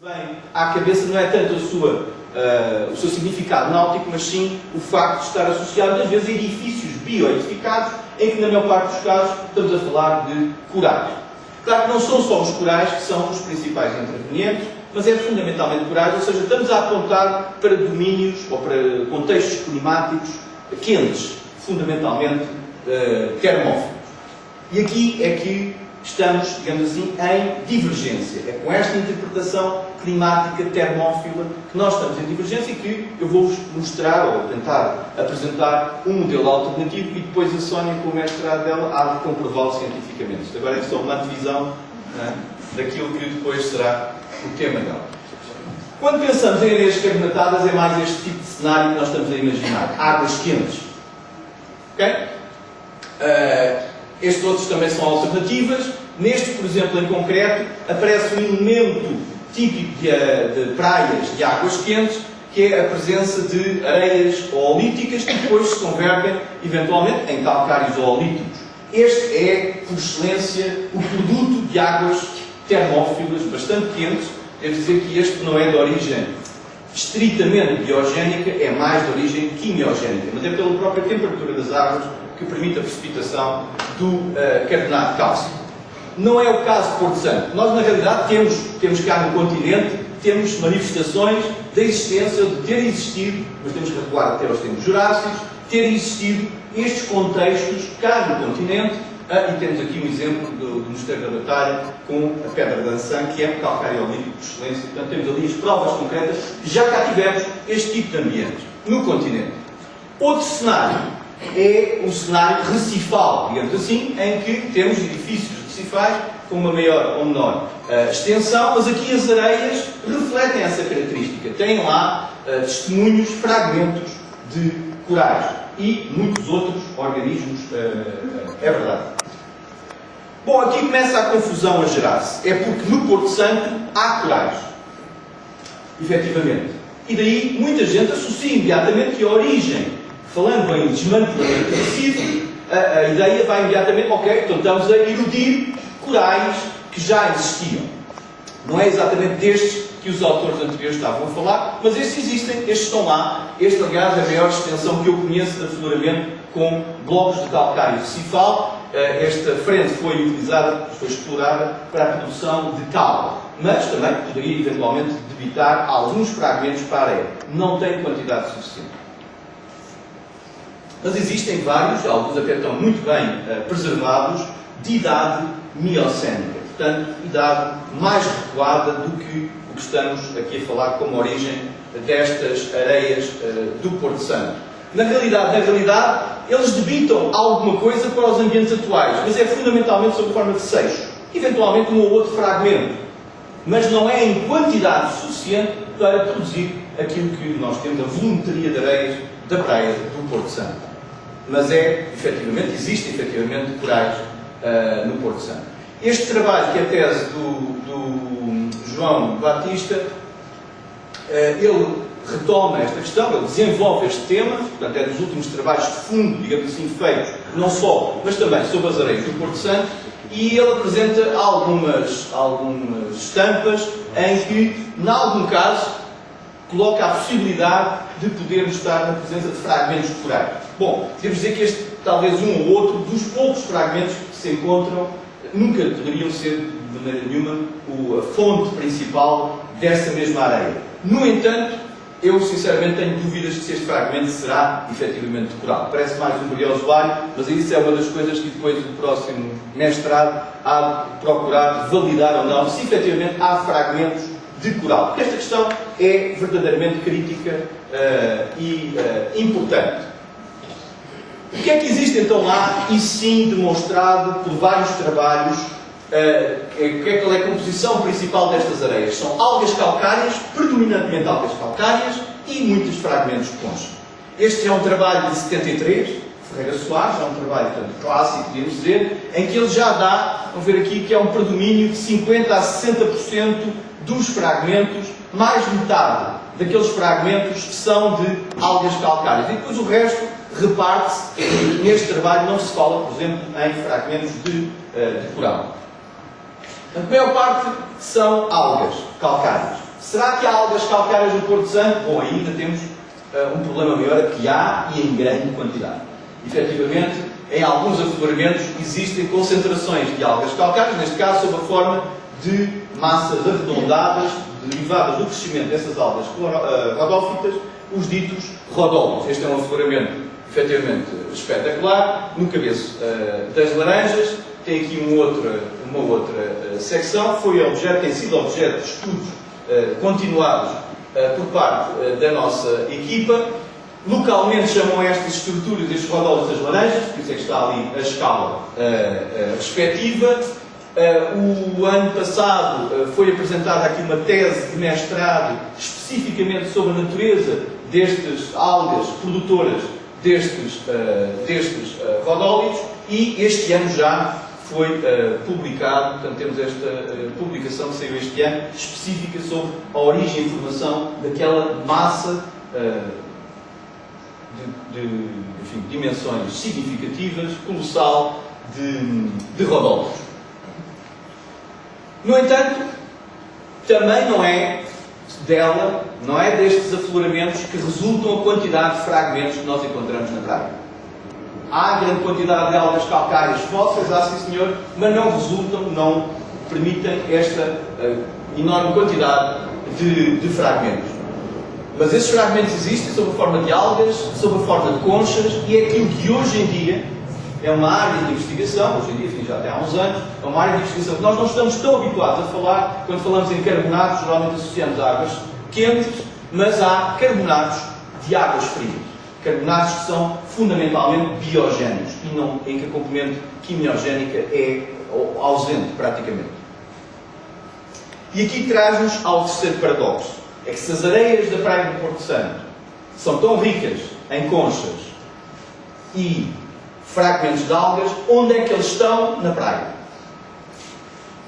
Vem à cabeça não é tanto o seu significado náutico, mas sim o facto de estar associado, às vezes, a edifícios bioedificados, em que, na maior parte dos casos, estamos a falar de corais. Claro que não são só os corais que são os principais intervenientes, mas é fundamentalmente corais, ou seja, estamos a apontar para domínios ou para contextos climáticos quentes, fundamentalmente termófilos. E aqui é que estamos, digamos assim, em divergência. É com esta interpretação climática termófila que nós estamos em divergência e que eu vou-vos mostrar, ou tentar apresentar, um modelo alternativo e depois a Sónia, com o mestrado dela, há de comprová-lo cientificamente. Isto agora é só uma divisão daquilo que depois será o tema dela. Quando pensamos em areias carbonatadas, é mais este tipo de cenário que nós estamos a imaginar. Águas quentes. Ok? Estes outros também são alternativas. Neste, por exemplo, em concreto, aparece um elemento típico de praias de águas quentes, que é a presença de areias oolíticas que depois se convertem, eventualmente, em calcários oolíticos. Este é, por excelência, o produto de águas termófilas bastante quentes. Devo dizer que este não é de origem estritamente biogénica, é mais de origem quimiogénica, mas é pela própria temperatura das águas que permite a precipitação do carbonato de cálcio. Não é o caso de Porto Santo. Nós, na realidade, temos cá no continente, temos manifestações da existência, de ter existido, mas temos que recuar até aos tempos jurássicos, ter existido estes contextos cá no continente, e temos aqui um exemplo do Mosteiro da Batalha com a Pedra de Ançã, que é um calcário olímpico de excelência. Portanto, temos ali as provas concretas que já cá tivemos este tipo de ambientes no continente. Outro cenário é um cenário recifal, digamos assim, em que temos edifícios recifais com uma maior ou menor extensão, mas aqui as areias refletem essa característica. Têm lá testemunhos, fragmentos de corais e muitos outros organismos, é verdade. Bom, aqui começa a confusão a gerar-se. É porque no Porto Santo há corais, efetivamente. E daí muita gente associa imediatamente que a origem, falando em desmantelamento tecido, a ideia vai imediatamente, ok, então estamos a erudir corais que já existiam. Não é exatamente destes que os autores anteriores estavam a falar, mas estes existem, estes estão lá. Este, aliás, é a maior extensão que eu conheço de afloramento com blocos de calcário recifal. Esta frente foi utilizada, foi explorada para a produção de cal, mas também poderia eventualmente debitar alguns fragmentos para a areia. Não tem quantidade suficiente. Mas existem vários, alguns até estão muito bem preservados, de idade miocénica. Portanto, idade mais recuada do que o que estamos aqui a falar como origem destas areias do Porto Santo. Na realidade, eles debitam alguma coisa para os ambientes atuais, mas é fundamentalmente sob forma de seixo. Eventualmente um ou outro fragmento. Mas não é em quantidade suficiente para produzir aquilo que nós temos, a volumetria de areias da praia do Porto Santo. Mas existem efetivamente corais no Porto Santo. Este trabalho, que é a tese do João Batista, ele retoma esta questão, ele desenvolve este tema, portanto é dos últimos trabalhos de fundo, digamos assim, feitos, não só, mas também sobre as areias do Porto Santo, e ele apresenta algumas estampas em que, em algum caso, coloca a possibilidade de podermos estar na presença de fragmentos de corais. Bom, devemos dizer que este, talvez um ou outro, dos poucos fragmentos que se encontram, nunca poderiam ser, de maneira nenhuma, a fonte principal dessa mesma areia. No entanto, eu sinceramente tenho dúvidas de se este fragmento será efetivamente de coral. Parece mais um briozoário, mas isso é uma das coisas que depois do próximo mestrado há de procurar validar ou não, se efetivamente há fragmentos de coral. Porque esta questão é verdadeiramente crítica e importante. O que é que existe então lá, e sim demonstrado por vários trabalhos, qual é a composição principal destas areias? São algas calcárias, predominantemente algas calcárias, e muitos fragmentos de concha. Este é um trabalho de 73, Ferreira Soares, é um trabalho tanto clássico, podemos dizer, em que ele já dá, vamos ver aqui, que é um predomínio de 50% a 60% dos fragmentos, mais de metade daqueles fragmentos que são de algas calcárias. E depois o resto reparte-se, e neste trabalho não se fala, por exemplo, em fragmentos de coral. A maior parte são algas calcárias. Será que há algas calcárias no Porto Santo? Bom, ainda temos um problema maior, que há e em grande quantidade. Efetivamente, em alguns afloramentos existem concentrações de algas calcárias, neste caso sob a forma de massas arredondadas, derivadas do crescimento dessas algas rodófitas, os ditos rodólitos. Este é um afloramento efetivamente espetacular. No cabeço das Laranjas, tem aqui uma outra secção, tem sido objeto de estudos continuados por parte da nossa equipa. Localmente chamam estas estruturas, estes rodólitos, das Laranjas, por isso é que está ali a escala respectiva. O ano passado foi apresentada aqui uma tese de mestrado especificamente sobre a natureza destas algas produtoras destes rodólitos, e este ano já foi publicado, portanto temos esta publicação que saiu este ano, específica sobre a origem e formação daquela massa enfim, dimensões significativas, colossal, de rodólitos. No entanto, também não é destes afloramentos que resultam a quantidade de fragmentos que nós encontramos na praia. Há grande quantidade de algas calcárias fósseis, sim senhor, mas não permitem esta enorme quantidade de fragmentos. Mas esses fragmentos existem sob a forma de algas, sob a forma de conchas, e é aquilo que hoje em dia é uma área de investigação, hoje em dia, enfim, já até há uns anos, é uma área de investigação que nós não estamos tão habituados a falar. Quando falamos em carbonatos, geralmente associamos a águas quentes, mas há carbonatos de águas frias. Carbonatos que são fundamentalmente biogénicos e em que a componente quimiogénica é ausente, praticamente. E aqui traz-nos ao terceiro paradoxo. É que se as areias da praia do Porto Santo são tão ricas em conchas e fragmentos de algas, onde é que eles estão na praia?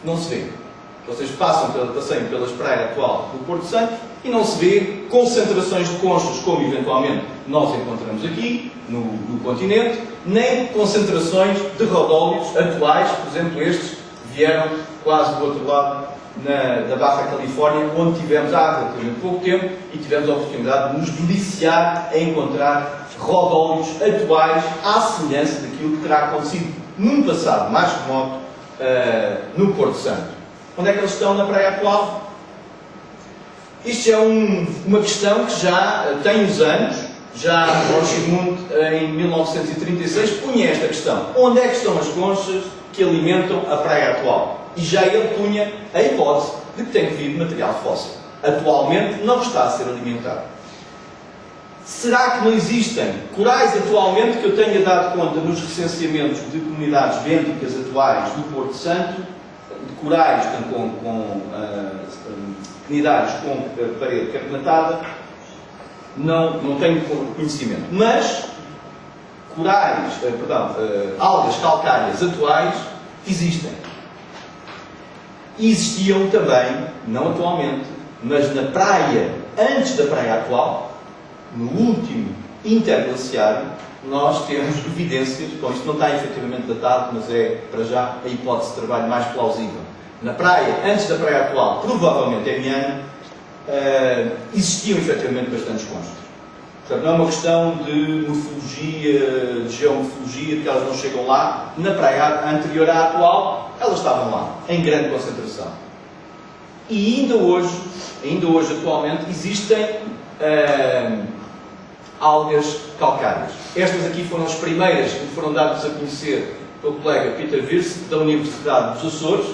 Não se vê. Vocês passeiam pelas praias atual do Porto Santo e não se vê concentrações de conchas como eventualmente nós encontramos aqui no continente, nem concentrações de rodólitos atuais. Por exemplo, estes vieram quase do outro lado da Barra Califórnia, onde tivemos há relativamente pouco tempo e tivemos a oportunidade de nos deliciar a encontrar rodólitos atuais à semelhança daquilo que terá acontecido num passado mais remoto no Porto Santo. Onde é que eles estão na praia atual? Isto é uma questão que já tem uns anos. Já Rochimund, em 1936, punha esta questão. Onde é que estão as conchas que alimentam a praia atual? E já ele punha a hipótese de que tem havido material fóssil. Atualmente não está a ser alimentado. Será que não existem corais atualmente, que eu tenha dado conta nos recenseamentos de comunidades bênticas atuais do Porto Santo, de corais com comunidades com parede carbonatada? Não tenho conhecimento. Mas algas calcárias atuais existem. E existiam também, não atualmente, mas na praia, antes da praia atual, no último interglaciário, nós temos evidências, bom, isto não está efetivamente datado, mas é, para já, a hipótese de trabalho mais plausível. Na praia, antes da praia atual, provavelmente é Miana, existiam efetivamente bastantes conchas. Portanto, não é uma questão de morfologia, de geomorfologia, de que elas não chegam lá. Na praia anterior à atual, elas estavam lá, em grande concentração. E ainda hoje atualmente, existem algas calcárias. Estas aqui foram as primeiras que foram dadas a conhecer pelo colega Peter Wirtz, da Universidade dos Açores,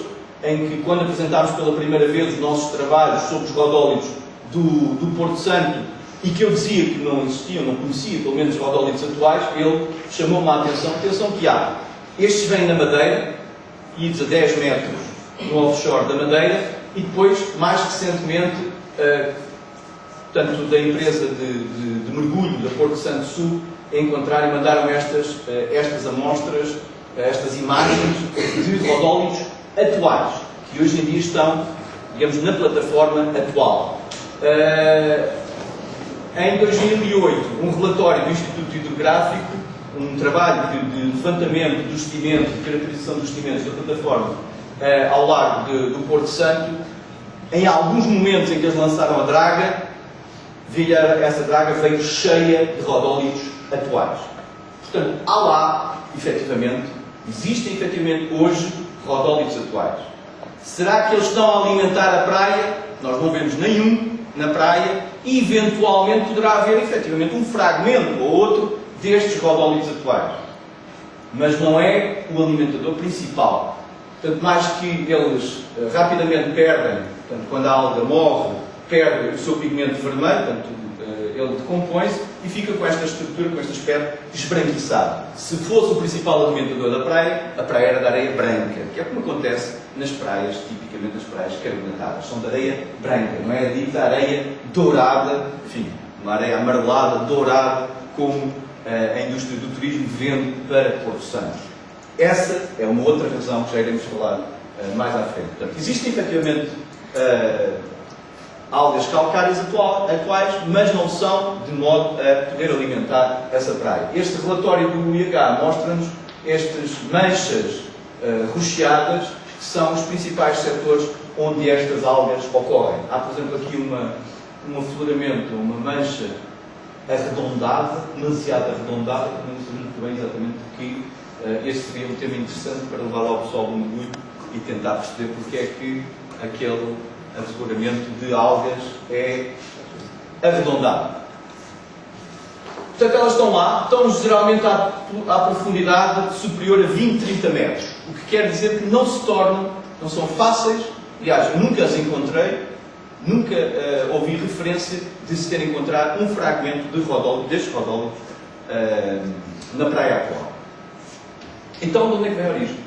em que, quando apresentámos pela primeira vez os nossos trabalhos sobre os rodólitos do Porto Santo, e que eu dizia que não existiam, não conhecia, pelo menos, rodólitos atuais, ele chamou-me a atenção que há. Estes vêm na Madeira, idos a 10 metros no offshore da Madeira, e depois, mais recentemente, portanto, da empresa de mergulho da Porto Santo Sul, encontraram e mandaram estas amostras, estas imagens de rodólitos atuais, que hoje em dia estão, digamos, na plataforma atual. Em 2008, um relatório do Instituto Hidrográfico, um trabalho de levantamento dos sedimentos, de caracterização dos sedimentos da plataforma ao largo do Porto Santo, em alguns momentos em que eles lançaram a draga, essa draga veio cheia de rodólitos atuais. Portanto, há lá, efetivamente, existem efetivamente hoje rodólitos atuais. Será que eles estão a alimentar a praia? Nós não vemos nenhum na praia e eventualmente poderá haver efetivamente um fragmento ou outro destes rodólitos atuais. Mas não é o alimentador principal. Portanto, mais que eles rapidamente perdem, portanto, quando a alga morre, perde o seu pigmento vermelho, portanto, ele decompõe-se e fica com esta estrutura, com este aspecto esbranquiçado. Se fosse o principal alimentador da praia, a praia era de areia branca, que é como acontece nas praias, tipicamente nas praias carbonatadas. São de areia branca, não é dita areia dourada, enfim, uma areia amarelada, dourada, como a indústria do turismo vende para Porto Santo. Essa é uma outra razão que já iremos falar mais à frente. Portanto, existem efetivamente algas calcárias atuais, mas não são de modo a poder alimentar essa praia. Este relatório do IH mostra-nos estas manchas rocheadas, que são os principais setores onde estas algas ocorrem. Há, por exemplo, aqui um afloramento, uma mancha arredondada, demasiado arredondada, que não sabemos muito bem exatamente porque este seria um tema interessante para levar ao pessoal do mergulho e tentar perceber porque é que aquele afloramento de algas é arredondado. Portanto, elas estão lá, estão geralmente à profundidade superior a 20, 30 metros, o que quer dizer que não são fáceis, aliás, nunca as encontrei, nunca ouvi referência de se ter encontrado um fragmento destes rodólitos na praia atual. Então, de onde é que vem a origem?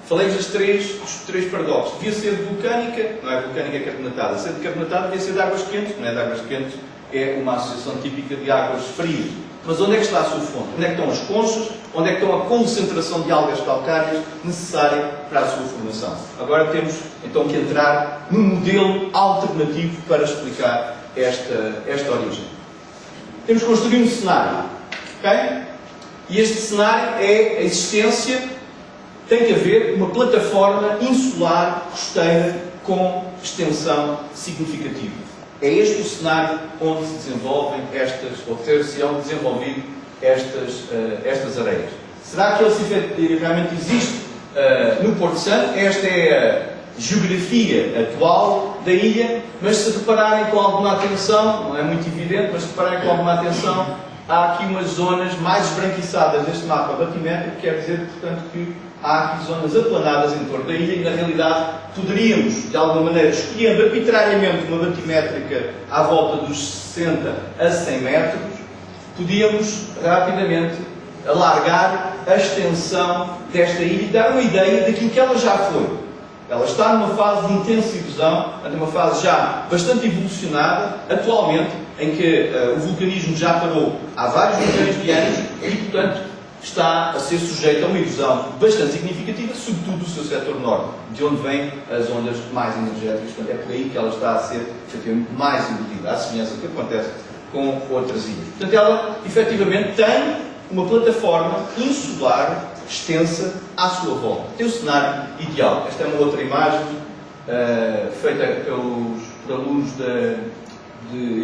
Falei-vos dos três paradoxos. Devia ser vulcânica, não é vulcânica carbonatada. Se é de carbonatada, devia ser de águas quentes, não é de águas quentes, é uma associação típica de águas frias. Mas onde é que está a sua fonte? Onde é que estão as conchas? Onde é que estão a concentração de algas calcárias necessária para a sua formação? Agora temos então que entrar num modelo alternativo para explicar esta origem. Temos que construir um cenário. Okay? E este cenário é a existência, tem que haver uma plataforma insular costeira com extensão significativa. É este o cenário onde se desenvolvem ou ter-se-ão desenvolvido estas areias. Será que ele realmente existe no Porto Santo? Esta é a geografia atual da ilha, mas se repararem com alguma atenção, não é muito evidente, mas se repararem com alguma atenção, há aqui umas zonas mais esbranquiçadas neste mapa batimétrico, quer dizer, portanto, que há aqui zonas aplanadas em torno da ilha e, na realidade, poderíamos, de alguma maneira, escolhendo arbitrariamente uma batimétrica à volta dos 60 a 100 metros, podíamos rapidamente alargar a extensão desta ilha e dar uma ideia daquilo que ela já foi. Ela está numa fase de intensa erosão, numa fase já bastante evolucionada, atualmente, em que o vulcanismo já parou há vários milhões de anos e, portanto, está a ser sujeito a uma erosão bastante significativa, sobretudo do seu setor norte, de onde vêm as ondas mais energéticas. Portanto, é por aí que ela está a ser, efetivamente, mais embutida, à semelhança do que acontece com outras ilhas. Portanto, ela, efetivamente, tem uma plataforma insular extensa à sua volta. Tem o cenário ideal. Esta é uma outra imagem feita por alunos de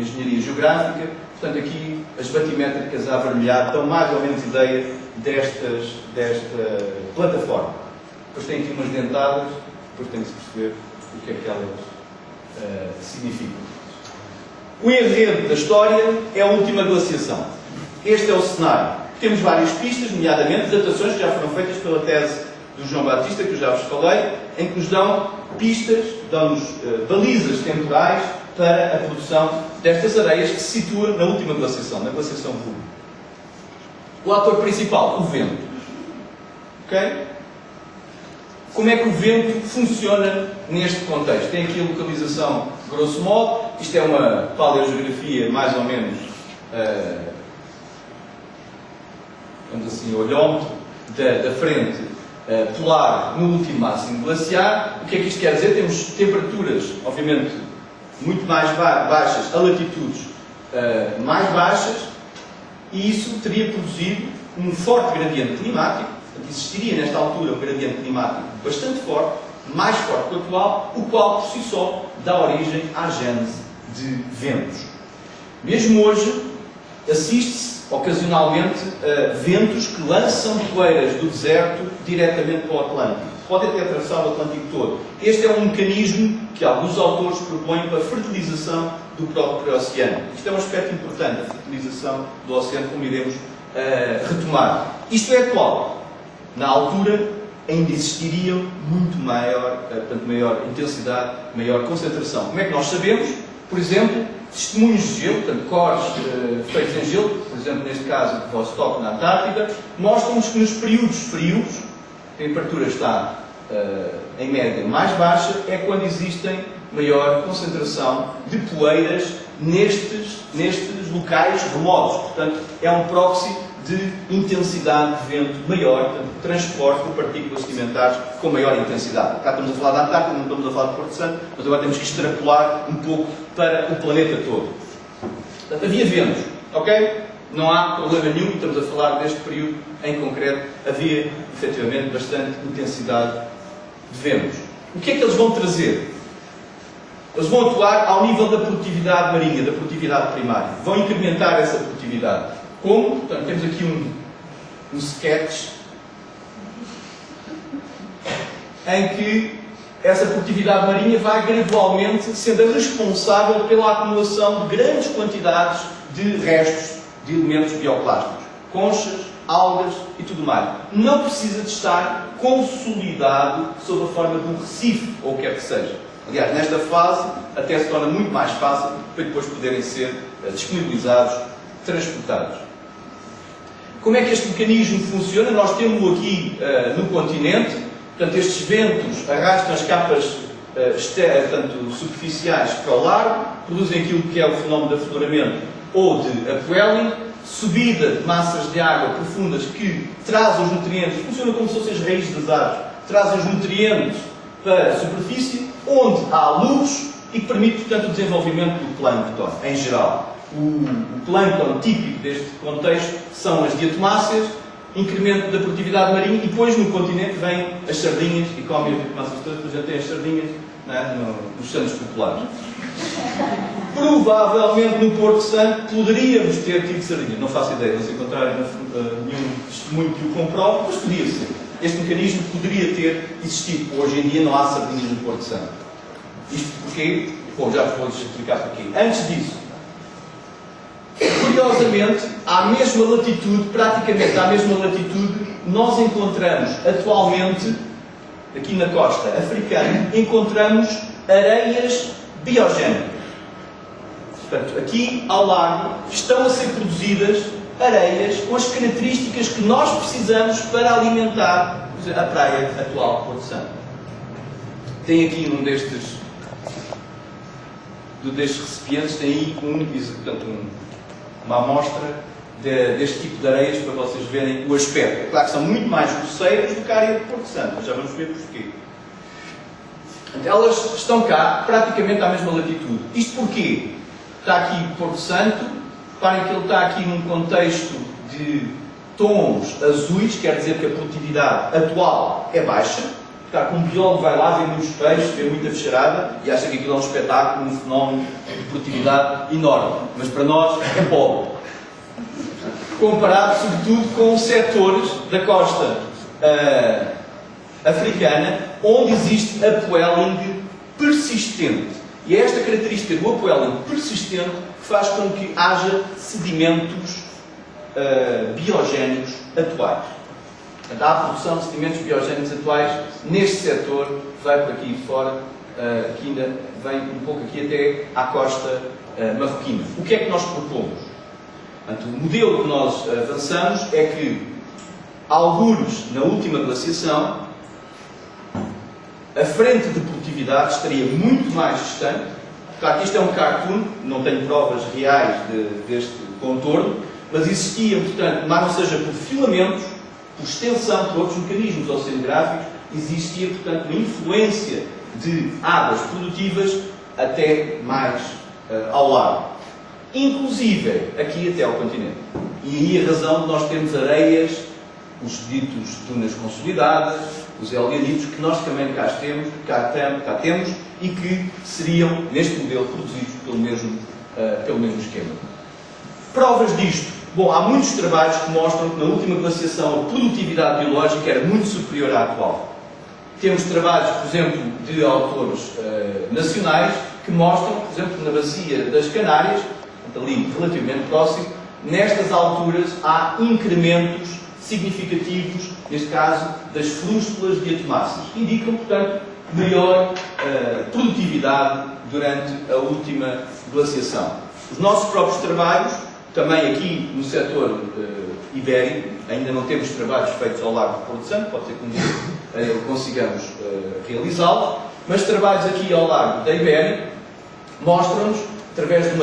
Engenharia Geográfica. Portanto, aqui as batimétricas a avermelhar dão mais ou menos ideia desta plataforma. Depois tem aqui umas dentadas, depois tem que se perceber o que é que elas significam. O enredo da história é a última glaciação. Este é o cenário. Temos várias pistas, nomeadamente datações que já foram feitas pela tese do João Batista, que eu já vos falei, em que nos dão pistas, dão-nos balizas temporais para a produção destas areias que se situa na última glaciação, na glaciação Ru. O ator principal, o vento. Ok? Como é que o vento funciona neste contexto? Tem aqui a localização, grosso modo. Isto é uma paleogeografia mais ou menos, vamos assim, olhómetro da frente polar no último máximo glaciar. O que é que isto quer dizer? Temos temperaturas, obviamente, muito mais baixas a latitudes mais baixas, e isso teria produzido um forte gradiente climático. Portanto, existiria nesta altura um gradiente climático bastante forte, mais forte que o atual, o qual por si só dá origem à gênese de ventos. Mesmo hoje, assiste-se ocasionalmente a ventos que lançam poeiras do deserto diretamente para o Atlântico. Podem até atravessar o Atlântico todo. Este é um mecanismo que alguns autores propõem para a fertilização do próprio oceano. Isto é um aspecto importante, a fertilização do oceano, como iremos retomar. Isto é atual. Na altura, ainda existiriam muito maior intensidade, maior concentração. Como é que nós sabemos? Por exemplo, testemunhos de gelo, portanto, cores feitos em gelo, por exemplo, neste caso, de Vostok, na Antártida, mostram-nos que nos períodos frios, a temperatura está em média mais baixa, é quando existem maior concentração de poeiras nestes locais remotos. Portanto, é um proxy de intensidade de vento maior, portanto, transporte de partículas sedimentares com maior intensidade. Cá estamos a falar da Antártida, não estamos a falar de Porto Santo, mas agora temos que extrapolar um pouco para o planeta todo. Portanto, havia ventos, ok? Não há problema nenhum, estamos a falar deste período em concreto, havia efetivamente bastante intensidade de ventos. O que é que eles vão trazer? Eles vão atuar ao nível da produtividade marinha, da produtividade primária. Vão incrementar essa produtividade. Como? Portanto, temos aqui um sketch em que essa produtividade marinha vai gradualmente sendo responsável pela acumulação de grandes quantidades de restos de elementos bioplásticos, conchas, algas e tudo mais. Não precisa de estar consolidado sob a forma de um recife, ou o que quer que seja. Aliás, nesta fase até se torna muito mais fácil para depois poderem ser disponibilizados, transportados. Como é que este mecanismo funciona? Nós temos aqui no continente, portanto, estes ventos arrastam as capas superficiais para o largo, produzem aquilo que é o fenómeno de afloramento ou de upwelling, subida de massas de água profundas que trazem os nutrientes, funciona como se fossem as raízes das árvores, trazem os nutrientes para a superfície, onde há luz e que permite, portanto, o desenvolvimento do plâncton, em geral. O plâncton típico deste contexto são as diatomáceas, incremento da produtividade marinha, e depois no continente vêm as sardinhas, e comem as diatomáceas todas, depois já tem as sardinhas nos santos populares. Provavelmente no Porto Santo poderíamos ter tido sardinhas, não faço ideia, não se encontrar nenhum testemunho que o comprove, mas podia ser. Este mecanismo poderia ter existido. Hoje em dia não há sardinhas no Porto Santo. Isto porquê? Bom, já vos vou explicar porquê. Antes disso, curiosamente, à mesma latitude, praticamente à mesma latitude, nós encontramos atualmente, aqui na costa africana, encontramos areias biogénicas. Portanto, aqui ao largo estão a ser produzidas areias com as características que nós precisamos para alimentar a praia atual de Porto Santo. Tem aqui um destes recipientes, tem aí uma amostra deste tipo de areias para vocês verem o aspecto. É claro que são muito mais grosseiras do que a área de Porto Santo, já vamos ver porquê. Elas estão cá praticamente à mesma latitude. Isto porquê? Está aqui Porto Santo, reparem que ele está aqui num contexto de tons azuis, quer dizer que a produtividade atual é baixa. Está com um biólogo vai lá, vê muitos peixes, vê muita fecharada e acha que aquilo é um espetáculo, um fenómeno de produtividade enorme. Mas para nós é pobre. Comparado, sobretudo, com setores da costa africana, onde existe upwelling persistente. E é esta característica do upwelling persistente que faz com que haja sedimentos biogénicos atuais. Portanto, há a produção de sedimentos biogénicos atuais neste setor, que vai por aqui fora, que ainda vem um pouco aqui até à costa marroquina. O que é que nós propomos? Portanto, o modelo que nós avançamos é que, algures na última glaciação, a frente de produtividade estaria muito mais distante. Claro que isto é um cartoon, não tenho provas reais deste contorno, mas existia, portanto, mas não seja por filamentos, por extensão, por outros mecanismos oceanográficos, existia, portanto, uma influência de águas produtivas até mais ao lado. Inclusive, aqui até ao continente. E aí a razão de nós termos areias, os ditos dunas consolidadas, os eolianitos, que nós também cá temos e que seriam, neste modelo, produzidos pelo mesmo esquema. Provas disto. Bom, há muitos trabalhos que mostram que na última glaciação a produtividade biológica era muito superior à atual. Temos trabalhos, por exemplo, de autores nacionais que mostram, por exemplo, na bacia das Canárias, ali relativamente próximo, nestas alturas há incrementos significativos, neste caso, das flústulas diatomáceas, que indicam, portanto, maior produtividade durante a última glaciação. Os nossos próprios trabalhos, também aqui no setor ibérico, ainda não temos trabalhos feitos ao largo do Porto Santo, pode ser que um dia consigamos realizá-los, mas trabalhos aqui ao largo da Ibéria mostram-nos, através de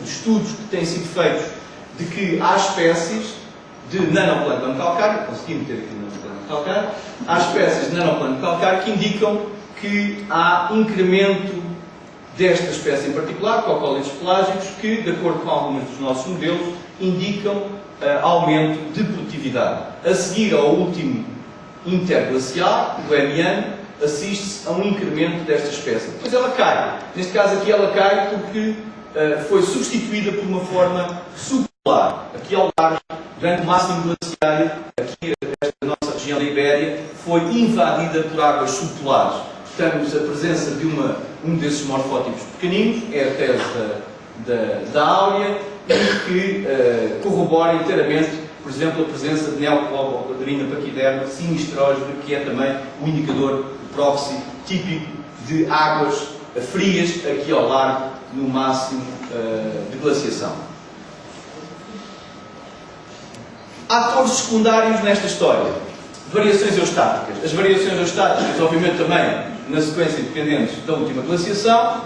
estudos que têm sido feitos, de que há espécies de nanoplâncton calcário, consegui meter aqui no nanoplâncton calcário, há espécies de nanoplâncton calcário que indicam que há incremento desta espécie em particular, cocólitos pelágicos, que, de acordo com alguns dos nossos modelos, indicam aumento de produtividade. A seguir ao último interglacial, o Emiano, assiste-se a um incremento desta espécie. Depois ela cai. Neste caso aqui ela cai porque foi substituída por uma forma subpolar. Aqui ao largo, durante o máximo glaciário, aqui esta nossa região da Ibéria foi invadida por águas subpolares. Temos a presença de um desses morfótipos pequeninos, é a tese da Áurea, e que corrobora inteiramente, por exemplo, a presença de Neocloboderina paquiderma sinistrógena, que é também o indicador proxy típico de águas frias aqui ao largo no máximo de glaciação. Há atores secundários nesta história. Variações eustáticas. As variações eustáticas, obviamente também na sequência dependentes da última glaciação,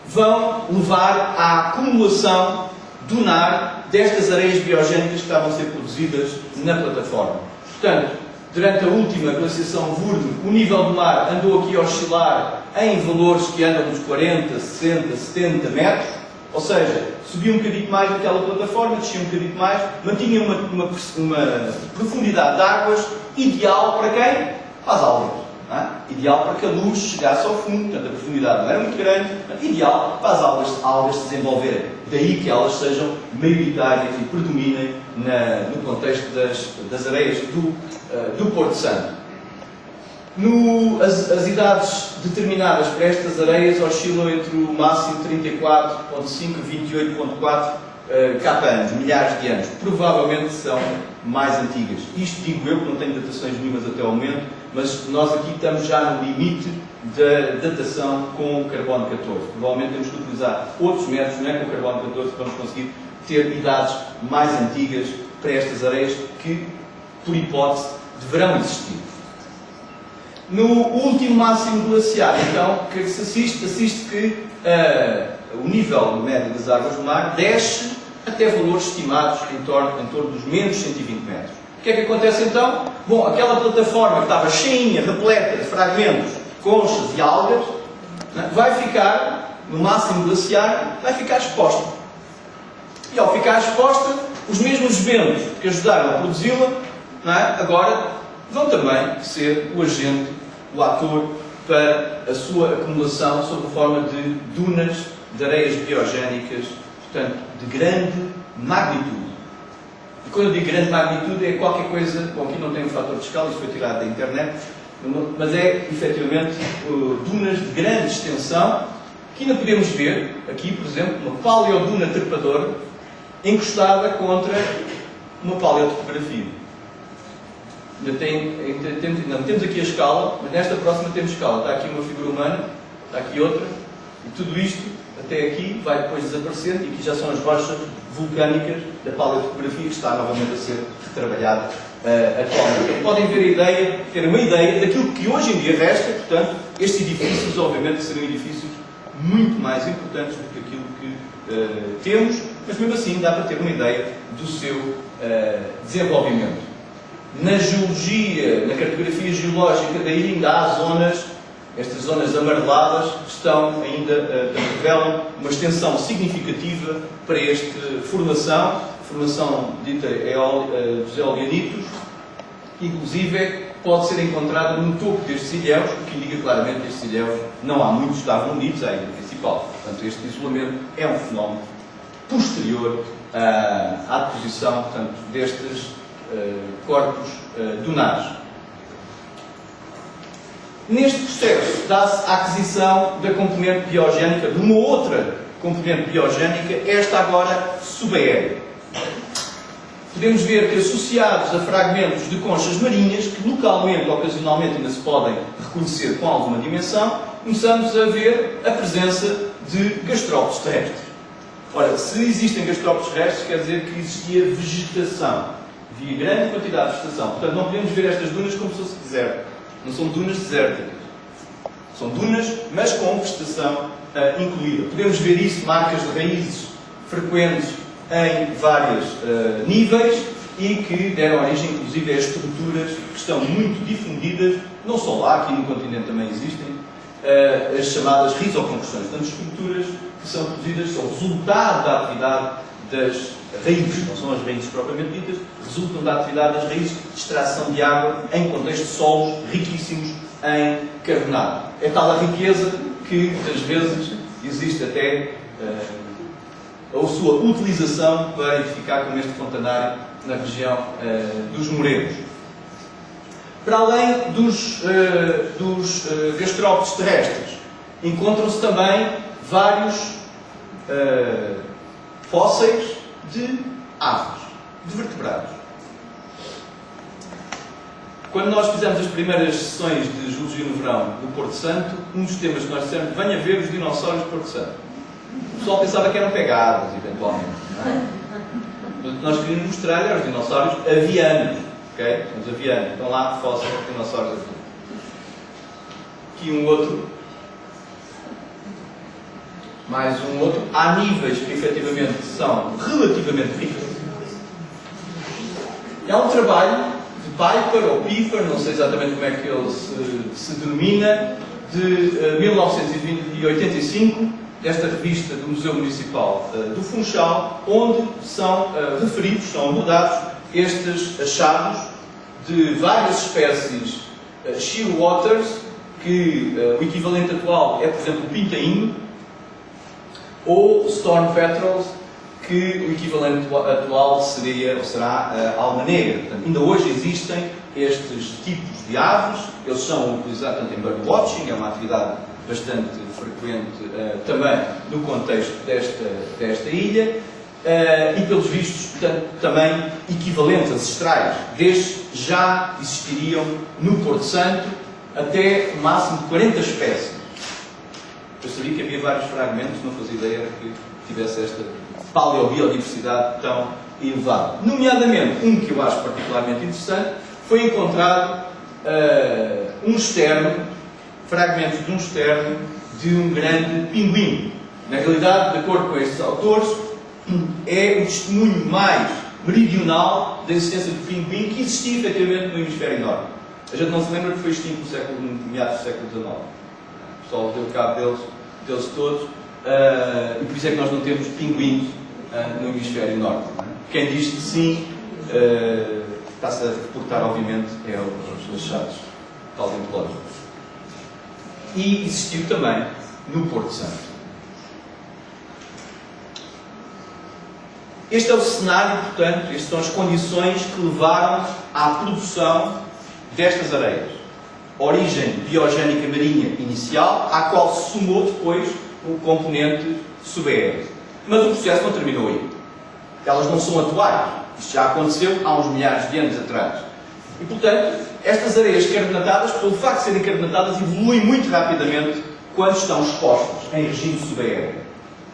vão levar à acumulação dunar destas areias biogénicas que estavam a ser produzidas na plataforma. Portanto, durante a última glaciação Vurde, o nível do mar andou aqui a oscilar em valores que andam nos 40, 60, 70 metros, ou seja, subia um bocadinho mais naquela plataforma, descia um bocadinho mais, mantinha uma profundidade de águas ideal para quem? Para as algas. Ideal para que a luz chegasse ao fundo, portanto a profundidade não era muito grande, mas ideal para as algas se desenvolverem. Daí que elas sejam maioritárias e predominem no contexto das areias do Porto Santo. As idades determinadas para estas areias oscilam entre o máximo 34,5 e 28,4 anos, milhares de anos. Provavelmente são mais antigas. Isto digo eu, que não tenho datações nenhumas até ao momento, mas nós aqui estamos já no limite da datação com o carbono 14. Provavelmente temos que utilizar outros métodos, não é com o carbono 14, que vamos conseguir ter idades mais antigas para estas areias que, por hipótese, deverão existir. No último máximo glaciar, então, o que é que se assiste? Assiste que o nível médio das águas do mar desce até valores estimados em torno dos menos 120 metros. O que é que acontece então? Bom, aquela plataforma que estava cheinha, repleta de fragmentos, conchas e algas, vai ficar, no máximo glaciar, vai ficar exposta. E ao ficar exposta, os mesmos ventos que ajudaram a produzi-la, agora vão também ser o agente, o ator, para a sua acumulação sob a forma de dunas de areias biogénicas, portanto, de grande magnitude. E quando eu digo grande magnitude, é qualquer coisa, bom, aqui não tem um fator de escala, isto foi tirado da internet, mas é, efetivamente, dunas de grande extensão, que ainda podemos ver, aqui, por exemplo, uma paleoduna trepadora, encostada contra uma paleotopografia. Ainda não temos aqui a escala, mas nesta próxima temos escala. Está aqui uma figura humana, está aqui outra, e tudo isto, até aqui, vai depois desaparecendo, e aqui já são as rochas vulcânicas da paleotopografia que está novamente a ser trabalhada atualmente. Podem ter uma ideia daquilo que hoje em dia resta, portanto, estes edifícios, obviamente, serão edifícios muito mais importantes do que aquilo que temos, mas mesmo assim dá para ter uma ideia do seu desenvolvimento. Na geologia, na cartografia geológica da ilha, ainda há zonas, estas zonas amareladas, que estão ainda, revelam uma extensão significativa para esta formação dita dos eolianitos, que inclusive pode ser encontrada no topo destes ilhéus, o que indica claramente que estes ilhéus não há muitos estavam unidos à ilha principal. Portanto, este isolamento é um fenómeno posterior à deposição, portanto, destes corpos dunares. Neste processo dá-se a aquisição da componente biogénica, de uma outra componente biogénica, esta agora subaérea. Podemos ver que, associados a fragmentos de conchas marinhas, que localmente, ocasionalmente, ainda se podem reconhecer com alguma dimensão, começamos a ver a presença de gastrópodes terrestres. Ora, se existem gastrópodes terrestres, quer dizer que existia vegetação. Havia grande quantidade de vegetação. Portanto, não podemos ver estas dunas como se fosse deserto. Não são dunas desérticas. São dunas, mas com vegetação incluída. Podemos ver isso, marcas de raízes frequentes em vários níveis e que deram origem, inclusive, a estruturas que estão muito difundidas, não só lá, aqui no continente também existem, as chamadas rizoconstruções. Portanto, estruturas que são produzidas, são resultado da atividade das raízes, não são as raízes propriamente ditas, resultam da atividade das raízes de extração de água em contexto de solos riquíssimos em carbonato. É tal a riqueza que, muitas vezes, existe até a sua utilização para edificar como este fontanário na região dos Morenos. Para além dos gastrópodes terrestres, encontram-se também vários fósseis de aves, de vertebrados. Quando nós fizemos as primeiras sessões de Geologia no Verão no Porto Santo, um dos temas que nós dissemos, venha ver os dinossauros de Porto Santo. O pessoal pensava que eram pegadas, eventualmente. Não é? O que nós queríamos mostrar eram os dinossauros avianos. Okay? Os avianos. Estão lá fósseis de dinossauros avianos. Aqui um outro. Mais um outro. Há níveis que efetivamente são relativamente ricos. É um trabalho de Piper ou Piper, não sei exatamente como é que ele se denomina, de 1985, desta revista do Museu Municipal do Funchal, onde são referidos, são abordados estes achados de várias espécies shearwaters, que o equivalente atual é, por exemplo, o pintainho, ou storm petrels, que o equivalente atual seria, ou será, a alma negra. Portanto, ainda hoje existem estes tipos de aves, eles são utilizados tanto em birdwatching, é uma atividade bastante frequente também no contexto desta ilha, e pelos vistos, portanto, também equivalentes ancestrais destes já existiriam no Porto Santo até um máximo de 40 espécies. Eu sabia que havia vários fragmentos, não fazia ideia que tivesse esta paleobiodiversidade tão elevada. Nomeadamente, um que eu acho particularmente interessante, foi encontrado um externo, fragmentos de um externo de um grande pinguim. Na realidade, de acordo com estes autores, é o testemunho mais meridional da existência de pinguim que existia efetivamente no hemisfério norte. A gente não se lembra que foi extinto no meados do século XIX. O pessoal deu cabo deles todos, e por isso é que nós não temos pinguins no hemisfério norte. Quem diz que sim, está-se a reportar, obviamente, é os achados paleontológicos. E existiu também no Porto Santo. Este é o cenário, portanto, estas são as condições que levaram à produção destas areias. Origem biogénica marinha inicial, à qual se somou depois o componente subaéreo. Mas o processo não terminou aí. Elas não são atuais. Isto já aconteceu há uns milhares de anos atrás. E, portanto, estas areias carbonatadas, pelo facto de serem carbonatadas, evoluem muito rapidamente quando estão expostas em regime subaéreo.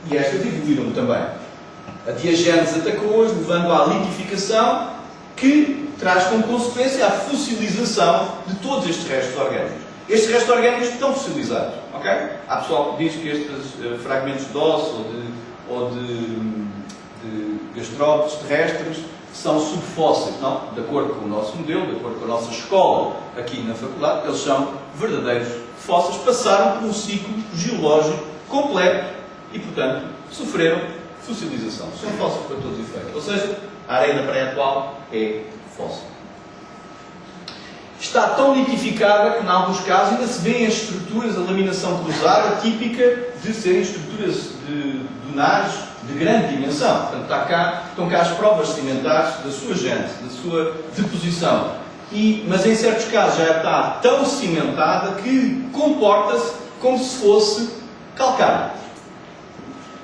E estas evoluíram também. A diagénese atacou-as, levando à litificação, que traz como consequência a fossilização de todos estes restos orgânicos. Estes restos orgânicos estão fossilizados. Okay? Há pessoal que diz que estes fragmentos de osso ou de gastrópodes terrestres são subfósseis. Não, de acordo com o nosso modelo, de acordo com a nossa escola aqui na faculdade, eles são verdadeiros fósseis, passaram por um ciclo geológico completo e, portanto, sofreram fossilização. São fósseis para todos os efeitos. Ou seja, a areia da praia atual é fóssil. está tão litificada que, em alguns casos, ainda se vêem as estruturas, a laminação cruzada, típica de serem estruturas de dunares de grande dimensão. Portanto, estão cá as provas sedimentares da sua gênese, da sua deposição. Mas, em certos casos, já está tão cimentada que comporta-se como se fosse calcário.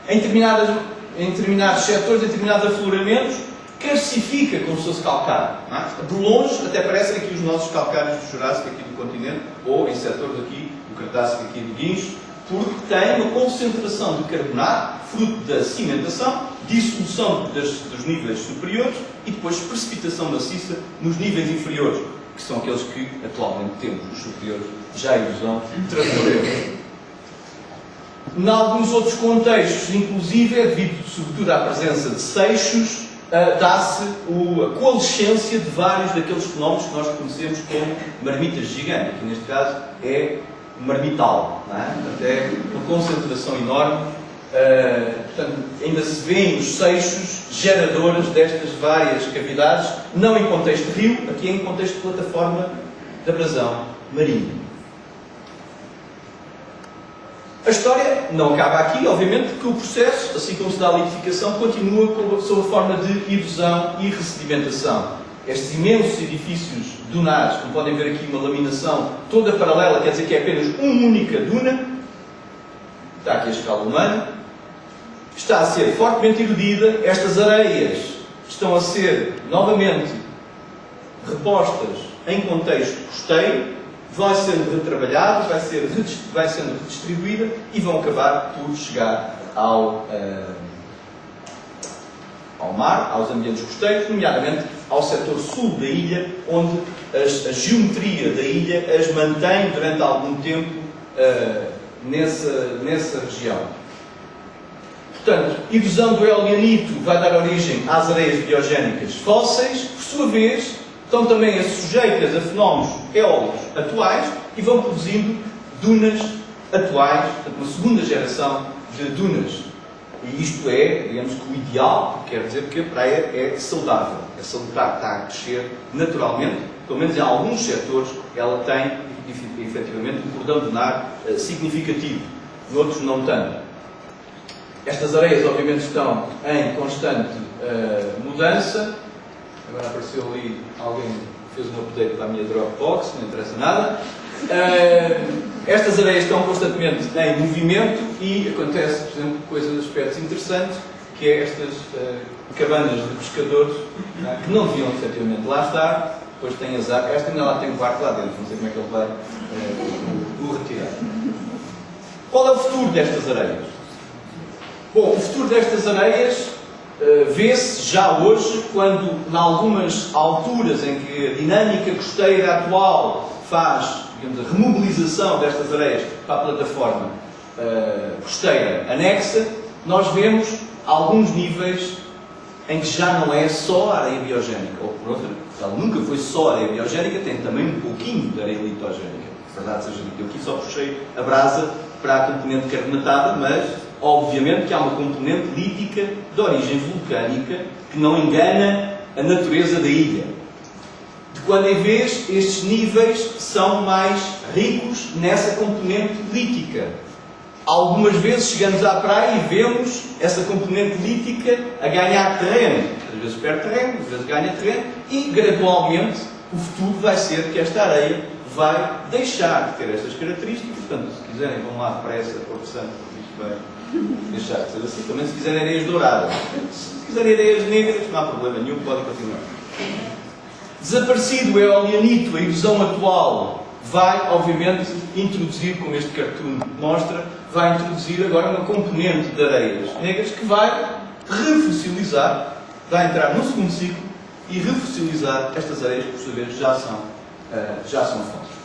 Em determinados setores, em determinados afloramentos, calcifica como se fosse calcário. De longe, até parecem aqui os nossos calcários do Jurássico aqui do continente, ou em setores aqui do Cretácico aqui do Guincho, porque tem uma concentração de carbonato, fruto da cimentação, dissolução dos níveis superiores e depois precipitação maciça nos níveis inferiores, que são aqueles que atualmente temos, os superiores, já a erosão trabalhadora. Em alguns outros contextos, inclusive, devido sobretudo à presença de seixos, dá-se a coalescência de vários daqueles fenómenos que nós conhecemos como marmitas gigantes, que neste caso é marmital, não é? Portanto, é uma concentração enorme. Portanto, ainda se vêem os seixos geradores destas várias cavidades, não em contexto de rio, aqui em contexto de plataforma de abrasão marinha. A história não acaba aqui, obviamente, porque o processo, assim como se dá a litificação, continua sob a forma de erosão e ressedimentação. Estes imensos edifícios dunares, como podem ver aqui uma laminação toda paralela, quer dizer que é apenas uma única duna, está aqui a escala humana, está a ser fortemente erodida, estas areias estão a ser novamente repostas em contexto costeiro, vai sendo retrabalhada, vai sendo redistribuída e vão acabar por chegar ao mar, aos ambientes costeiros, nomeadamente ao setor sul da ilha, onde a geometria da ilha as mantém durante algum tempo nessa região. Portanto, erosão do eolianito vai dar origem às areias biogénicas fósseis, por sua vez, estão também sujeitas a fenómenos eólicos atuais e vão produzindo dunas atuais, portanto, uma segunda geração de dunas. E isto é, digamos que o ideal, quer dizer que a praia é saudável, está a crescer naturalmente, pelo menos em alguns setores ela tem efetivamente um cordão dunar significativo, noutros não tanto. Estas areias obviamente estão em constante mudança. Agora apareceu ali alguém que fez um update para a minha Dropbox, não interessa nada. Estas areias estão constantemente em movimento e acontece, por exemplo, aspectos interessantes, que é estas cabanas de pescadores, que não deviam efetivamente lá estar, depois tem azar. Esta ainda lá tem um quarto lá dentro, não sei como é que ele vai o retirar. Qual é o futuro destas areias? Bom, o futuro destas areias vê-se já hoje, quando, em algumas alturas em que a dinâmica costeira atual faz, digamos, a remobilização destas areias para a plataforma costeira anexa, nós vemos alguns níveis em que já não é só a areia biogénica, ou por outra, ela nunca foi só areia biogénica, tem também um pouquinho de areia litogénica. Verdade seja dita, eu aqui só puxei a brasa para a componente carbonatada, mas obviamente que há uma componente lítica de origem vulcânica que não engana a natureza da ilha. De quando em vez, estes níveis são mais ricos nessa componente lítica. Algumas vezes chegamos à praia e vemos essa componente lítica a ganhar terreno. Às vezes perde terreno, às vezes ganha terreno, e gradualmente o futuro vai ser que esta areia vai deixar de ter estas características. Portanto, se quiserem, vão lá para essa Porto Santo, isto vai deixar de ser assim. Também se quiserem areias douradas. Se quiserem areias negras, não há problema nenhum, podem continuar. Desaparecido o eolianito, a erosão atual vai, obviamente, introduzir, como este cartoon mostra, vai introduzir agora uma componente de areias negras que vai refossilizar, vai entrar no segundo ciclo e refossilizar estas areias que, por sua vez, já são fontes.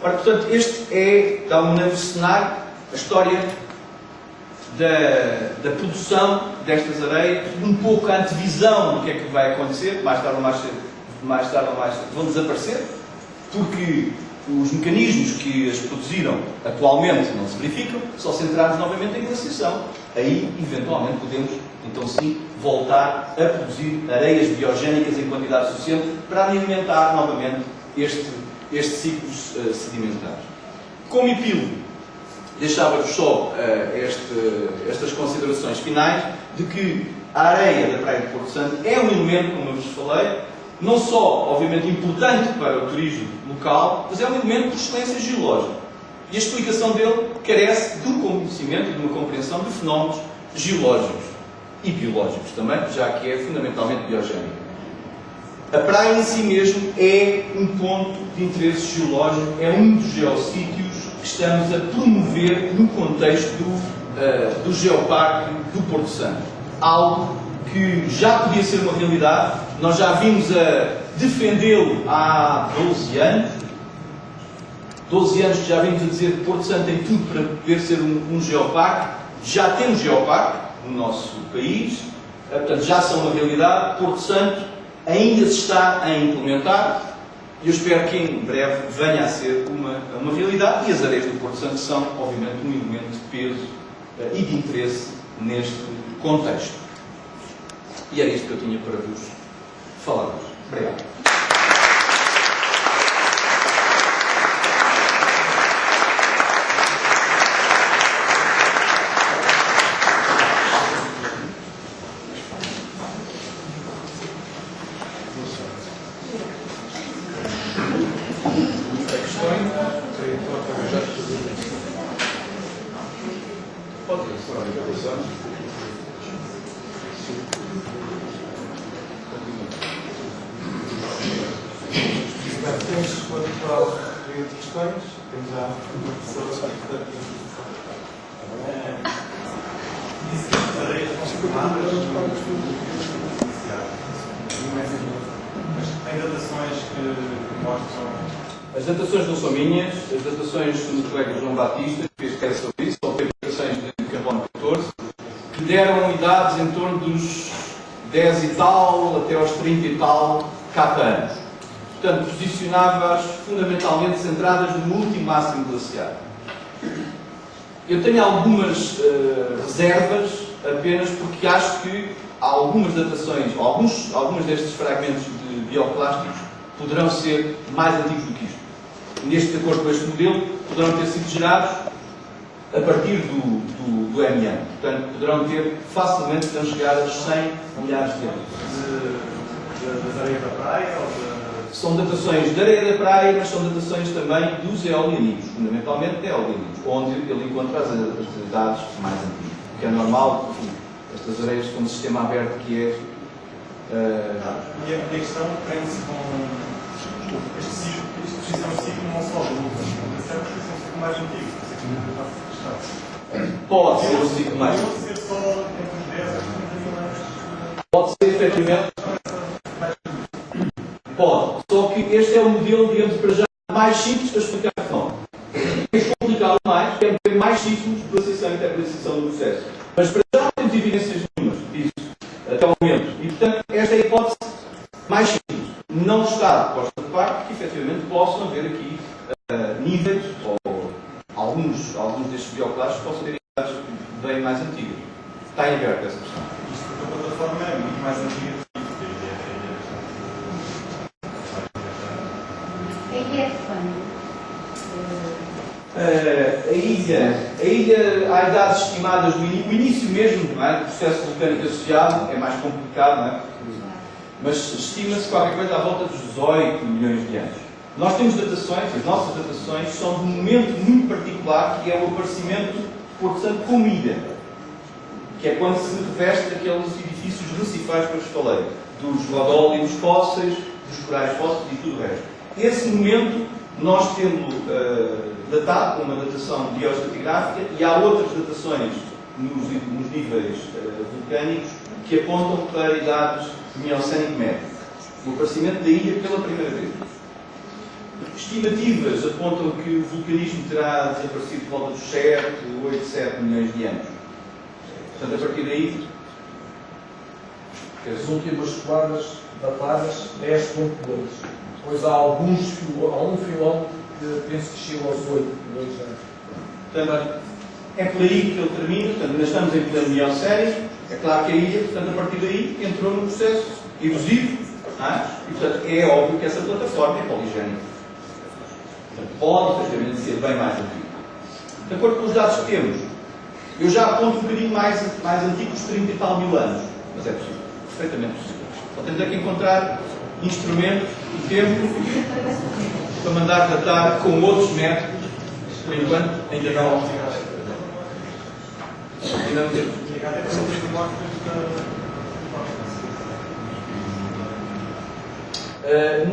Ora, portanto, este dá um novo cenário, a história da produção destas areias, um pouco a antevisão do que é que vai acontecer, mais tarde ou mais cedo vão desaparecer, porque os mecanismos que as produziram atualmente não se verificam, só se entrarmos novamente em glaciação. Aí, eventualmente, podemos, então sim, voltar a produzir areias biogénicas em quantidade suficiente para alimentar novamente estes ciclos sedimentares. Como epílogo, deixava-vos só estas considerações finais de que a areia da Praia de Porto Santo é um elemento, como eu vos falei, não só, obviamente, importante para o turismo local, mas é um elemento de excelência geológica. E a explicação dele carece do conhecimento e de uma compreensão de fenómenos geológicos e biológicos também, já que é fundamentalmente biogénico. A praia em si mesmo é um ponto de interesse geológico, é um dos geossítios que estamos a promover no contexto do Geoparque do Porto Santo. Algo que já podia ser uma realidade, nós já vimos a defendê-lo há 12 anos. 12 anos que já vimos a dizer que Porto Santo tem tudo para poder ser um geoparque. Já temos geoparque no nosso país, portanto já são uma realidade. Porto Santo ainda se está a implementar e eu espero que em breve venha a ser uma realidade, e as areias do Porto Santo são, obviamente, um elemento de peso e de interesse neste contexto. E era isto que eu tinha para vos falar hoje. Obrigado. Tem datações que mostram. As datações não são minhas, as datações são do colega João Batista, que fez quer sobre isso, são datações de carbono 14, que deram idades em torno dos 10 e tal até aos 30 e tal anos. Portanto, posicionava-as fundamentalmente centradas no último máximo glaciar. Eu tenho algumas reservas, apenas porque acho que algumas datações, ou alguns destes fragmentos de bioplásticos poderão ser mais antigos do que isto. De acordo com este modelo, poderão ter sido gerados a partir do MN. Portanto, poderão ter facilmente chegar a 100 milhares de anos. Das areias da praia? São datações da areia da praia, mas são datações também dos eolianídeos, fundamentalmente de eolianídeos, onde ele encontra as idades mais antigas. O que é normal, enfim, estas areias com um sistema aberto que é. E a questão prende-se com este ciclo, isto é um ciclo não só do mas é um ciclo mais antigo. Pode ser um ciclo mais antigo. Pode ser só entre os 10 e 30 anos. Pode ser, efetivamente. Pode. Só que este é o modelo, digamos, para já mais simples para explicar o fenómeno. É complicado mais, é ter mais ciclos de glaciação e interglaciação do processo. Mas para já não temos evidências nenhumas disso até o momento. E, portanto, esta é a hipótese mais simples. Não está posta de parte que, efetivamente, possam haver aqui níveis, ou alguns destes bioplásticos possam ter idades bem mais antigas. Está em aberto essa questão. Isto porque a plataforma é muito mais antiga. A ilha, há idades estimadas do início mesmo, não é? Do processo vulcânico associado, é mais complicado, não é? Mas estima-se qualquer coisa à volta dos 18 milhões de anos. Nós temos datações, as nossas datações são de um momento muito particular, que é o aparecimento de Porto Santo como ilha, que é quando se reveste aqueles edifícios recifais que eu vos falei, dos lodólitos fósseis, dos corais fósseis e tudo o resto. Esse momento nós temos datado com uma datação bioestratigráfica, e há outras datações nos níveis vulcânicos que apontam para idades do Miocénico médio. O aparecimento da ilha pela primeira vez. Estimativas apontam que o vulcanismo terá desaparecido por volta dos 7, 8, 7 milhões de anos. Portanto, a partir daí... As últimas quadras datadas 10.2. Pois há um filómetro que penso que chegou aos 8 milhões de anos. Portanto, é por aí que ele termina. Portanto, ainda estamos em pleno Miocénico. É claro que a ilha, portanto, a partir daí, entrou num processo erosivo Não é? E, portanto, é óbvio que essa plataforma é poligénica. Portanto, pode perfeitamente ser bem mais antiga. De acordo com os dados que temos, eu já aponto um bocadinho mais antigos, 30 e tal mil anos. Mas é possível. Perfeitamente possível. Só temos é que encontrar instrumentos e tempo para mandar datar com outros métodos. Por enquanto, ainda não temos.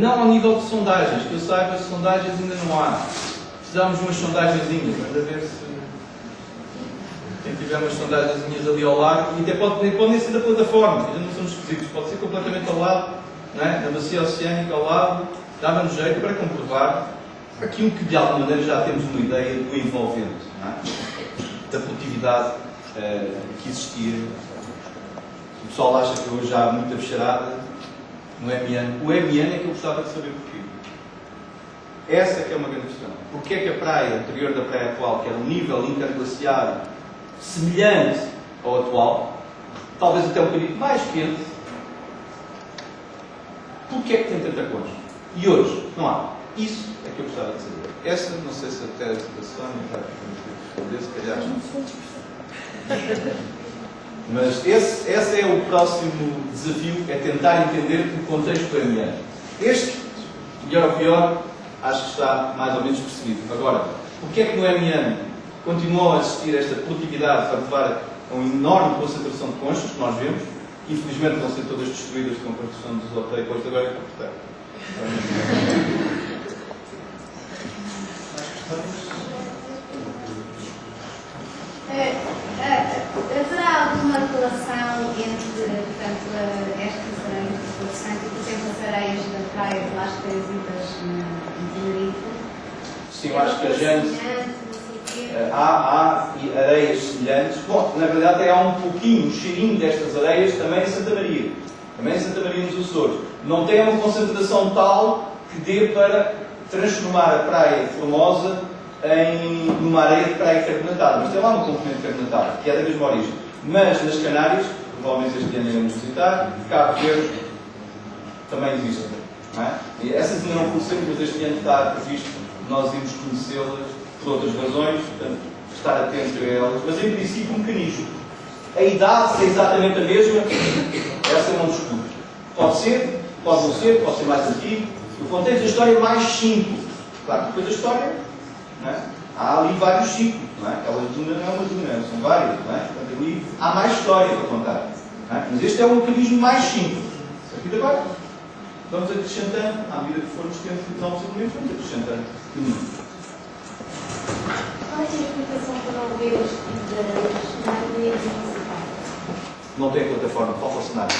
Não ao nível de sondagens, que eu saiba, sondagens ainda não há. Precisamos de umas sondagenzinhas, mas a ver se quem tiver umas sondagenzinhas ali ao lado, e até podem ser da plataforma, ainda não são esquisitos, pode ser completamente ao lado, não é? Na bacia oceânica ao lado, dava-nos jeito para comprovar aquilo que de alguma maneira já temos uma ideia do envolvente, não é? Da produtividade que existia. O pessoal acha que hoje há muita bicharada no MN. O MN é que eu gostava de saber porquê. Essa é que é uma grande questão. Porquê é que a praia anterior da praia atual, que era um nível interglaciário semelhante ao atual, talvez até um bocadinho mais quente, porquê é que tem tanta concha? E hoje não há. Isso é que eu gostava de saber. Essa, não sei se até a situação já responder, se calhar. Mas esse é o próximo desafio, é tentar entender o contexto do MN. Este, melhor ou pior, acho que está mais ou menos percebido. Agora, porque é que no MN continuou a existir esta produtividade para levar a uma enorme concentração de conchas, que nós vemos, que infelizmente vão ser todas destruídas com a construção dos hotéis, depois agora é que cortar. Haverá alguma relação entre, portanto, estas areias de produção e, por exemplo, as areias da praia de Las Teresitas em Tenerife? Sim, eu acho que a gente... Há areias semelhantes. Bom, na verdade há um pouquinho, um cheirinho destas areias também em Santa Maria. Também em Santa Maria nos Açores. Não tem uma concentração tal que dê para transformar a Praia Formosa numa areia de praia carbonatada. Mas tem lá uma componente carbonatada, que é da mesma origem. Mas nas Canárias, provavelmente este ano iremos visitar, Cabo Verde também existem. Não é? E essas ainda não conhecemos, mas este ano está previsto nós irmos conhecê-las por outras razões, portanto, estar atento a elas. Mas em princípio, um mecanismo. A idade ser exatamente a mesma, essa eu não discuto. Pode ser, pode não ser, pode ser mais antigo. O contexto da história é mais simples. Claro, depois da história, não é? Há ali vários ciclos, não é? Aquela duna não é uma duna, são várias, não é? Portanto, ali há mais história para contar. Não é? Mas este é o mecanismo mais simples. A partir de agora, vamos acrescentando, à medida que formos tendo novos elementos, vamos acrescentando. Qual é a explicação para não ver este tipo de areias municipais? Não tem plataforma, falta o cenário.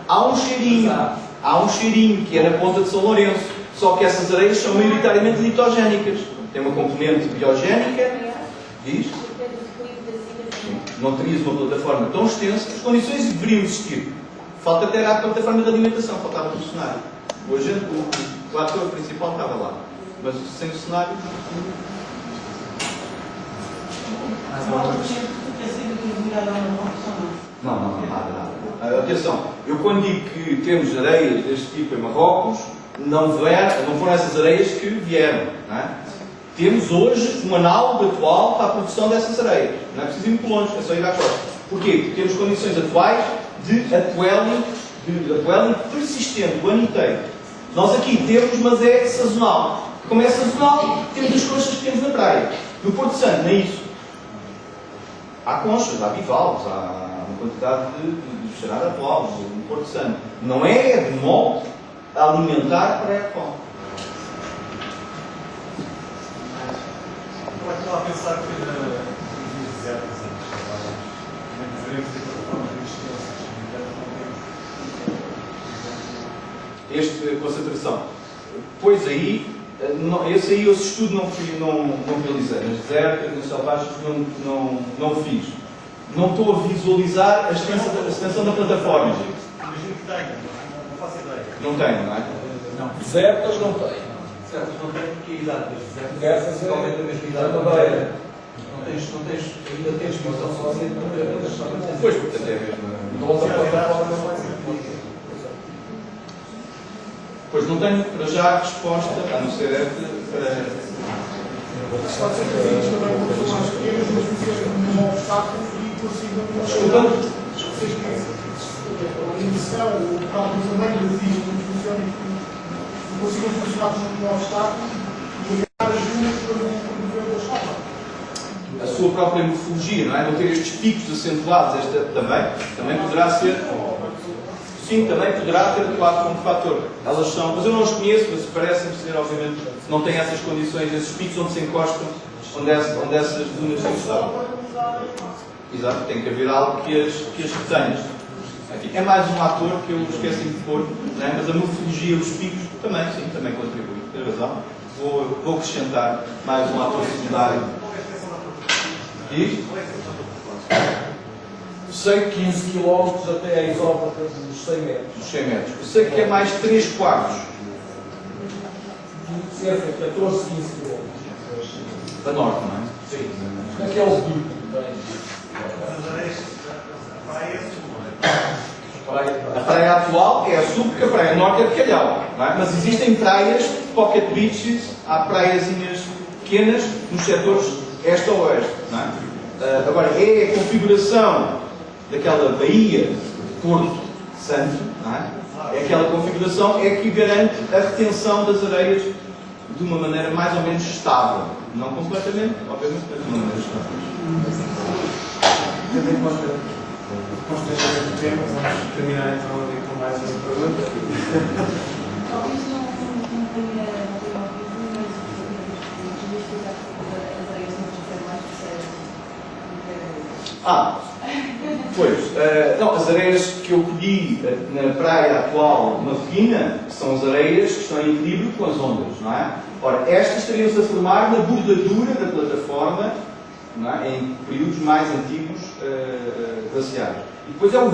Há um cheirinho que é na ponta de São Lourenço, só que essas areias são maioritariamente litogénicas. Tem uma componente biogénica, diz? Não terias uma plataforma tão extensa, as condições deveriam existir. Falta até a plataforma de alimentação, faltava o cenário. Hoje o ator principal estava lá, mas sem o cenário. Não, nada. Atenção, eu quando digo que temos areias deste tipo em Marrocos, não foram essas areias que vieram. Não é? Temos hoje um análogo atual para a produção dessas areias. Não é preciso ir muito longe, é só ir à costa. Porquê? Porque temos condições atuais de upwelling persistente o ano inteiro. Nós aqui temos, mas é sazonal. Como é sazonal, temos as conchas que temos na praia. No Porto Santo, nem isso. Há conchas, há bivalves, há uma quantidade de bicharada atual no Porto Santo. Não é de modo a alimentar para a praia. Eu estava a pensar que os desertos também deveriam ter plataformas de Esta concentração. Pois aí, esse aí esse estudo não realizei. Nas desertas, nas selvagens, não fiz. Não estou a visualizar a extensão da plataforma. Imagino que tenha, não faço ideia. Não tenho, não é? Não, desertas não tem. Certo, não tem porque a idade das desertas é totalmente a mesma idade da praia. Ainda tens visão sozinha para ver. Pois, portanto é mesmo. Outra plataforma mais Pois não tenho para já a resposta, a não ser esta, para... Pode ser que existe também com pessoas mais pequenas, mas por ser um obstáculo e consigam. Desculpa? A emissão, o cálculo também das ilhas não funciona e consigam funcionar como um obstáculo e ligar as duas para não ver o obstáculo. A sua própria morfologia, não é? Não ter estes picos acentuados, também poderá ser. Sim, também poderá ter atuado como fator. Elas são, mas eu não as conheço, mas parecem ser, obviamente, não têm essas condições, esses picos onde se encostam, onde essas dunas se encostam. Exato, tem que haver algo que as retenha. É mais um ator que eu esqueci de pôr, não é? Mas a morfologia, os picos, também, sim, também contribui. Tem razão. Vou acrescentar mais um ator secundário. E? Sei 15 km até a isópata dos 100 metros. Dos 100 metros. Eu sei que é mais 3/4. Cerca de 14, 15 km. Da norte, não é? Sim. Aquele pico que tem. A praia atual é a sul, porque a praia norte é de Calhau, não é? Mas existem praias, pocket beaches, há praiazinhas pequenas nos setores este a oeste, não é? Agora, é a configuração daquela baía Porto Santo, não é? É aquela configuração é que garante a retenção das areias de uma maneira mais ou menos estável. Não completamente, obviamente, mas de uma maneira estável. Tendo em conta constantemente o tema, vamos terminar então ali com mais uma pergunta. Talvez não tenha ouvido, mas devia explicar as areias não ser mais percebem. Pois, não, as areias que eu colhi na praia atual marroquina são as areias que estão em equilíbrio com as ondas, não é? Ora, estas estariam-se a formar na bordadura da plataforma, não é? Em períodos mais antigos glaciares. E depois é o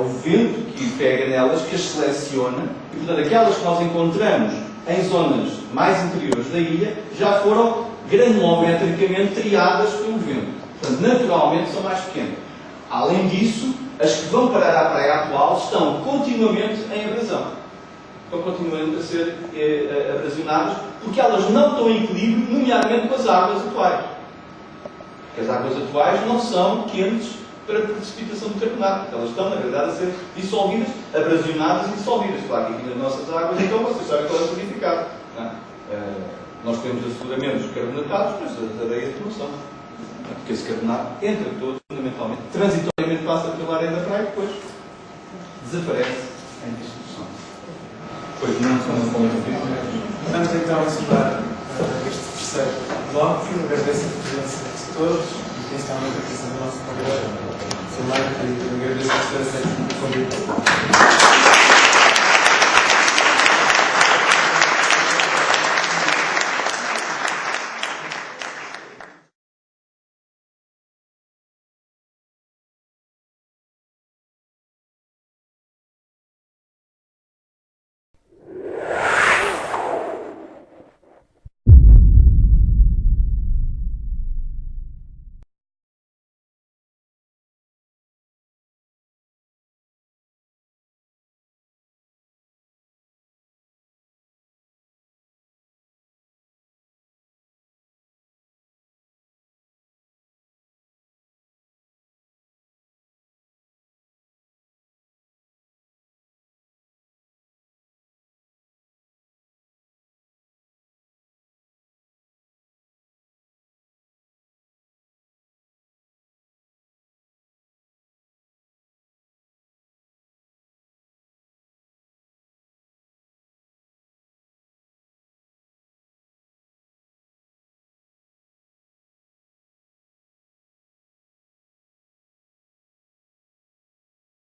vento que pega nelas, que as seleciona, e portanto aquelas que nós encontramos em zonas mais interiores da ilha já foram granulometricamente triadas pelo vento. Portanto, naturalmente são mais pequenas. Além disso, as que vão parar à praia atual estão continuamente em abrasão. Estão continuamente a ser abrasionadas, porque elas não estão em equilíbrio, nomeadamente com as águas atuais. Porque as águas atuais não são quentes para a precipitação do carbonato. Elas estão, na verdade, a ser dissolvidas, abrasionadas e dissolvidas. Claro que aqui nas nossas águas, então, vocês sabem qual é o significado. Nós temos asseguramentos carbonatados, mas as areias não são. Porque esse carbonato entra todo, fundamentalmente, transitoriamente passa pela areia da praia e depois desaparece em dissolução. Pois não são as bolas de Vamos então encerrar este terceiro bloco. Agradeço a presença de todos e principalmente a presença do nosso convidado, Silmar, e agradeço a presença do convite.